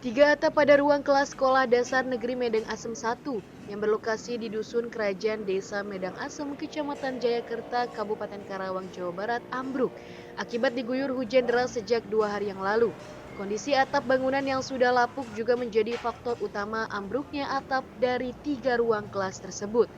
Tiga atap pada ruang kelas Sekolah Dasar Negeri Medang Asem 1 yang berlokasi di Dusun Kerajaan Desa Medang Asem, Kecamatan Jayakerta, Kabupaten Karawang, Jawa Barat ambruk akibat diguyur hujan deras sejak 2 hari yang lalu. Kondisi atap bangunan yang sudah lapuk juga menjadi faktor utama ambruknya atap dari 3 ruang kelas tersebut.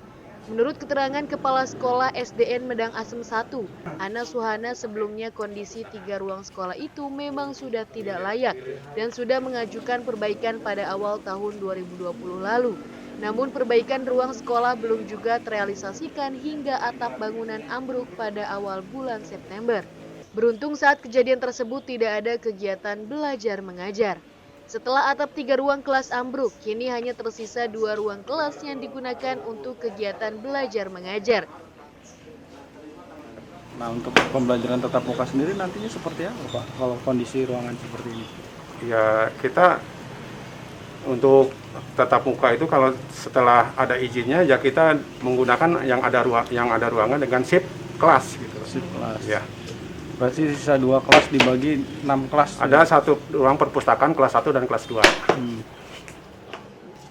Menurut keterangan Kepala Sekolah SDN Medang Asem 1, Ana Suhana, sebelumnya kondisi 3 ruang sekolah itu memang sudah tidak layak dan sudah mengajukan perbaikan pada awal tahun 2020 lalu. Namun perbaikan ruang sekolah belum juga terrealisasikan hingga atap bangunan ambruk pada awal bulan September. Beruntung saat kejadian tersebut tidak ada kegiatan belajar mengajar. Setelah atap 3 ruang kelas ambruk, kini hanya tersisa 2 ruang kelas yang digunakan untuk kegiatan belajar mengajar. Nah, untuk pembelajaran tatap muka sendiri nantinya seperti apa, Pak, kalau kondisi ruangan seperti ini? Ya, kita untuk tatap muka itu kalau setelah ada izinnya ya kita menggunakan yang ada ruangan dengan shift kelas gitu. Shift kelas. Ya. Berarti sisa 2 kelas dibagi 6 kelas. Ada satu ruang perpustakaan kelas 1 dan kelas 2.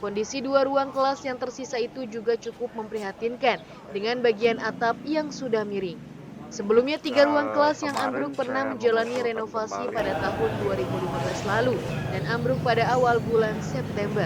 Kondisi 2 ruang kelas yang tersisa itu juga cukup memprihatinkan dengan bagian atap yang sudah miring. Sebelumnya 3 ruang kelas yang ambruk pernah menjalani renovasi pada tahun 2015 lalu dan ambruk pada awal bulan September.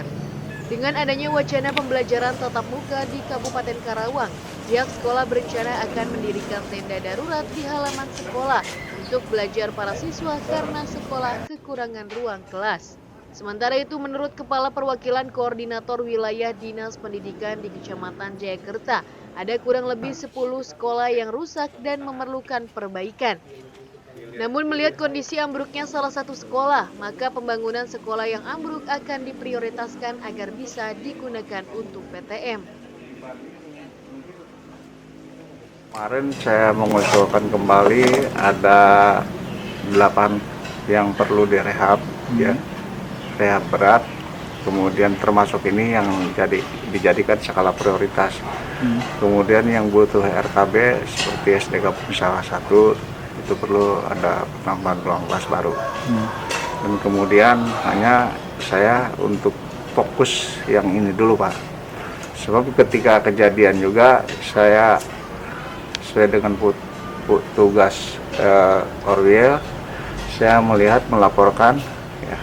Dengan adanya wacana pembelajaran tatap muka di Kabupaten Karawang, pihak sekolah berencana akan mendirikan tenda darurat di halaman sekolah untuk belajar para siswa karena sekolah kekurangan ruang kelas. Sementara itu, menurut Kepala Perwakilan Koordinator Wilayah Dinas Pendidikan di Kecamatan Jayakerta, ada kurang lebih 10 sekolah yang rusak dan memerlukan perbaikan. Namun melihat kondisi ambruknya salah satu sekolah, maka pembangunan sekolah yang ambruk akan diprioritaskan agar bisa digunakan untuk PTM. Kemarin saya mengusulkan kembali ada 8 yang perlu direhab, ya, rehab berat. Kemudian termasuk ini yang dijadikan skala prioritas. Kemudian yang butuh RKB seperti SD Kampung Sawah 1 itu perlu ada penambahan ruang kelas baru. Dan kemudian hanya saya untuk fokus yang ini dulu, Pak. Sebab ketika kejadian juga saya sesuai dengan tugas Orwil, saya melaporkan, ya,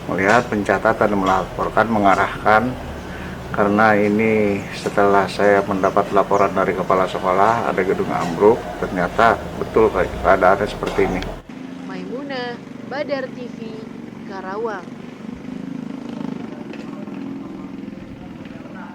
melihat pencatatan, melaporkan, mengarahkan. Karena ini setelah saya mendapat laporan dari kepala sekolah ada gedung ambruk, ternyata betul keadaannya seperti ini. Maimunah, Badar TV, Karawang.